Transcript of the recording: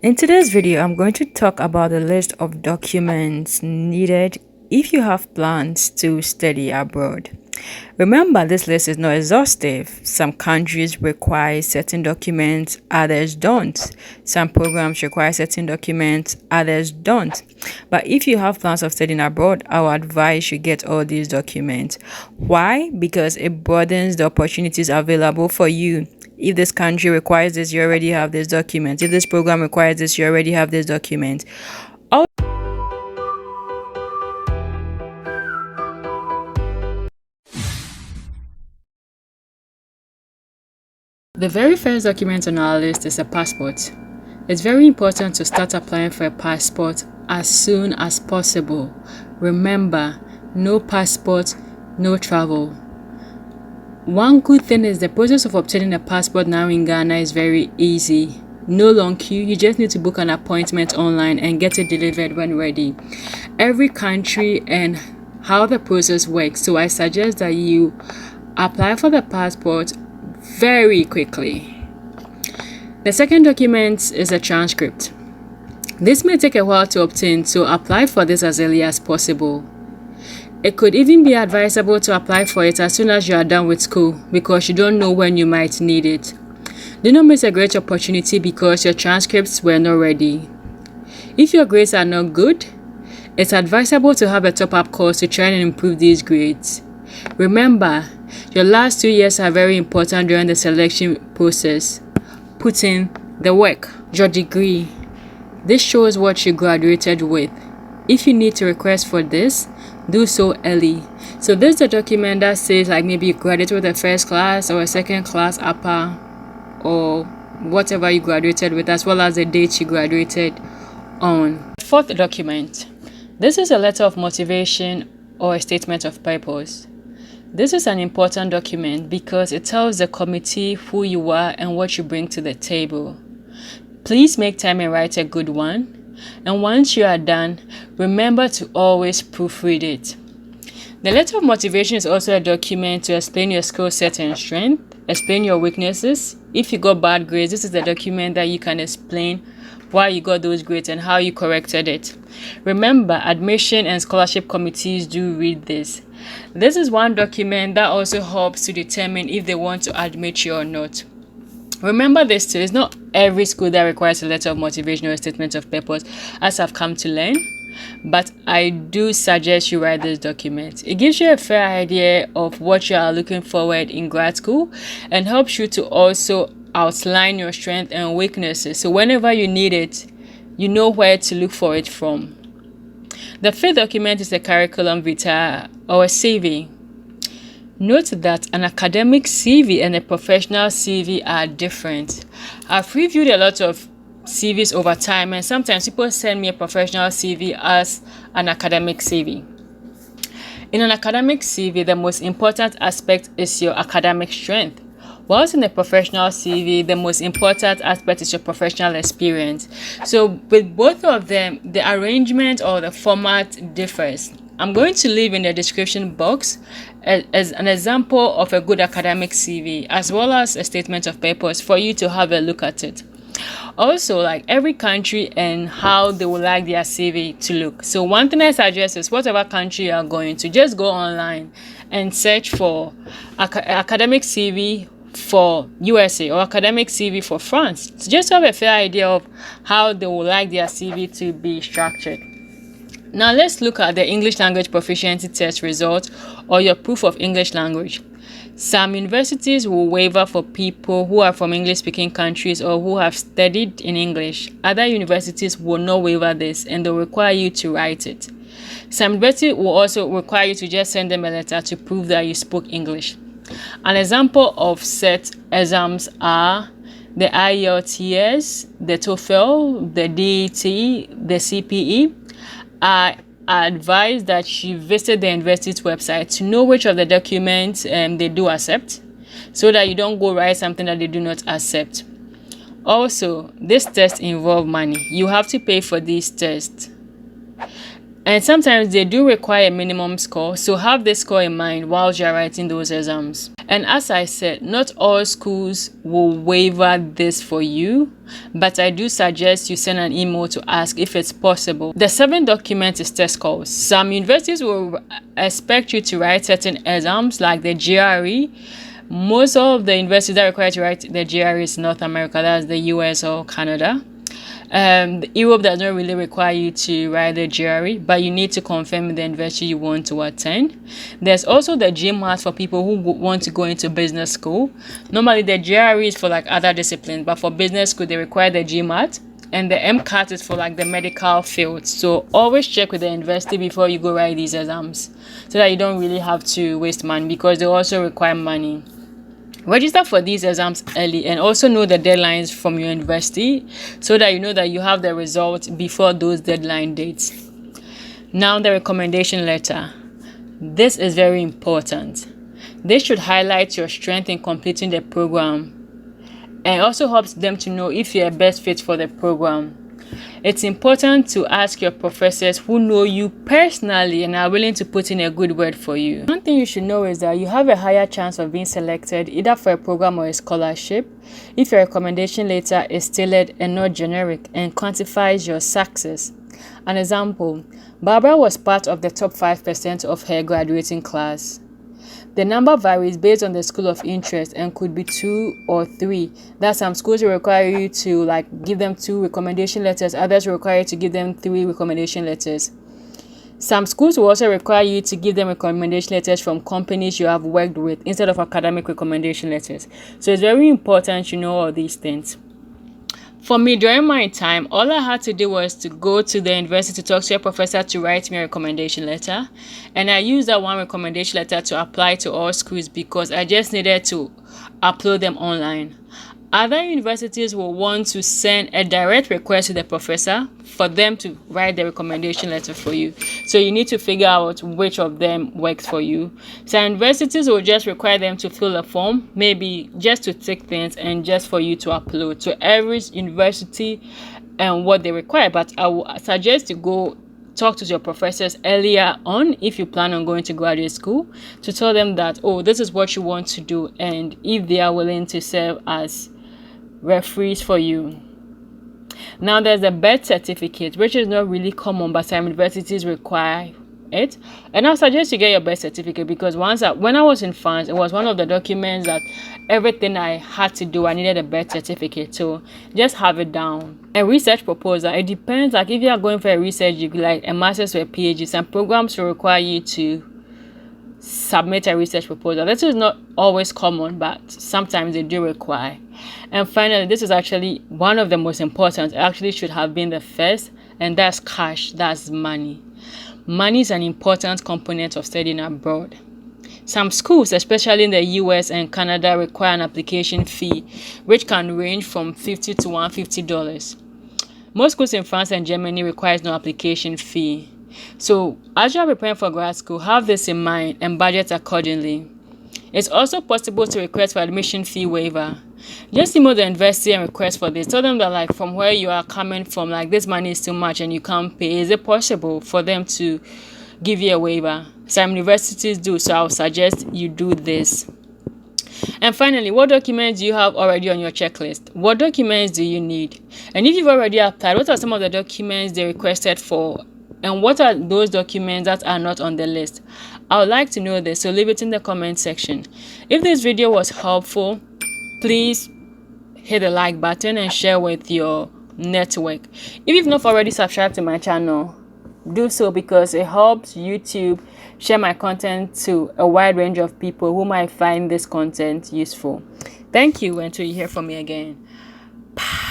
In today's video, I'm going to talk about the list of documents needed if you have plans to study abroad. Remember, this list is not exhaustive. Some countries require certain documents, others don't. Some programs require certain documents, others don't. But if you have plans of studying abroad, I would advise you get all these documents. Why? Because it broadens the opportunities available for you. If this country requires this, you already have this document. If this program requires this, you already have this document. The very first document on our list is a passport. It's very important to start applying for a passport as soon as possible. Remember, no passport, no travel. One good thing is the process of obtaining a passport now in Ghana is very easy. No long queue, you just need to book an appointment online and get it delivered when ready. Every country and how the process works, so I suggest that you apply for the passport very quickly. The second document is a transcript. This may take a while to obtain, so apply for this as early as possible. It could even be advisable to apply for it as soon as you are done with school because you don't know when you might need it. Do not miss a great opportunity because your transcripts were not ready. If your grades are not good, it's advisable to have a top-up course to try and improve these grades. Remember, your last 2 years are very important during the selection process. Put in the work. Your degree. This shows what you graduated with. If you need to request for this, do so early. So this is the document that says like maybe you graduated with a first class or a second class upper or whatever you graduated with, as well as the date you graduated on. Fourth document. This is a letter of motivation or a statement of purpose. This is an important document because it tells the committee who you are and what you bring to the table. Please make time and write a good one. And once you are done, remember to always proofread it. The letter of motivation is also a document to explain your skill set and strength, explain your weaknesses. If you got bad grades, this is the document that you can explain why you got those grades and how you corrected it. Remember, admission and scholarship committees do read this. This is one document that also helps to determine if they want to admit you or not. Remember this too, it's not every school that requires a letter of motivation or a statement of purpose, as I've come to learn, but I do suggest you write this document. It gives you a fair idea of what you are looking forward in grad school and helps you to also outline your strengths and weaknesses. So whenever you need it, you know where to look for it from. The fifth document is a curriculum vitae or a CV. Note that an academic CV and a professional CV are different. I've reviewed a lot of CVs over time, and sometimes people send me a professional CV as an academic CV. In an academic CV, the most important aspect is your academic strength, whilst in a professional CV, the most important aspect is your professional experience. So with both of them, the arrangement or the format differs. I'm going to leave in the description box as an example of a good academic CV, as well as a statement of purpose for you to have a look at it. Also, like every country and how they would like their CV to look. So one thing I suggest is whatever country you are going to, just go online and search for academic CV for USA or academic CV for France. So just have a fair idea of how they would like their CV to be structured. Now let's look at the English language proficiency test result or your proof of English language. Some universities will waiver for people who are from English-speaking countries or who have studied in English. Other universities will not waiver this and they'll require you to write it. Some universities will also require you to just send them a letter to prove that you spoke English. An example of set exams are the IELTS, the TOEFL, the DET, the CPE. I advise that you visit the university's website to know which of the documents they do accept, so that you don't go write something that they do not accept. Also, this test involve money. You have to pay for these tests. And sometimes they do require a minimum score, so have this score in mind while you're writing those exams. And as I said, not all schools will waiver this for you, but I do suggest you send an email to ask if it's possible. The 7th document is test scores. Some universities will expect you to write certain exams like the GRE. Most of the universities that require you to write the GRE is North America, that's the US or Canada. Europe does not really require you to write the GRE, but you need to confirm with the university you want to attend. There's also the GMAT for people who want to go into business school. Normally the GRE is for like other disciplines, but for business school they require the GMAT, and the MCAT is for like the medical field. So always check with the university before you go write these exams, so that you don't really have to waste money, because they also require money. Register for these exams early and also know the deadlines from your university, so that you know that you have the results before those deadline dates. Now the recommendation letter. This is very important. This should highlight your strength in completing the program and also helps them to know if you're a best fit for the program. It's important to ask your professors who know you personally and are willing to put in a good word for you. One thing you should know is that you have a higher chance of being selected either for a program or a scholarship if your recommendation letter is tailored and not generic and quantifies your success. An example, Barbara was part of the top 5% of her graduating class. The number varies based on the school of interest and could be 2 or 3. That some schools will require you to give them 2 recommendation letters, others will require you to give them 3 recommendation letters. Some schools will also require you to give them recommendation letters from companies you have worked with instead of academic recommendation letters. So it's very important you know all these things. For me, during my time, all I had to do was to go to the university to talk to a professor to write me a recommendation letter. And I used that one recommendation letter to apply to all schools because I just needed to upload them online. Other universities will want to send a direct request to the professor for them to write the recommendation letter for you. So you need to figure out which of them works for you. Some universities will just require them to fill a form, maybe just to tick things and just for you to upload. So every university and what they require, but I will suggest you go talk to your professors earlier on if you plan on going to graduate school, to tell them that, oh, this is what you want to do, and if they are willing to serve as referees for you. Now there's a birth certificate, which is not really common, but some universities require it, and I suggest you get your birth certificate because when I was in France, it was one of the documents that everything I had to do, I needed a birth certificate. So just have it down. A research proposal, it depends. Like if you are going for a research degree like a master's or a PhD, some programs will require you to submit a research proposal. This is not always common, but sometimes they do require. And finally, this is actually one of the most important. It actually should have been the first, and that's cash. That's money. Money is an important component of studying abroad. Some schools, especially in the US and Canada, require an application fee, which can range from $50 to $150. Most schools in France and Germany requires no application fee. So as you are preparing for grad school, have this in mind and budget accordingly. It's also possible to request for admission fee waiver. Just email the university and request for this. Tell them that from where you are coming from, this money is too much and you can't pay. Is it possible for them to give you a waiver? Some universities do, so I would suggest you do this. And finally, what documents do you have already on your checklist? What documents do you need? And if you've already applied, what are some of the documents they requested for? And what are those documents that are not on the list? I would like to know this, so leave it in the comment section. If this video was helpful, please hit the like button and share with your network. If you've not already subscribed to my channel, do so because it helps YouTube share my content to a wide range of people who might find this content useful. Thank you until you hear from me again. Bye.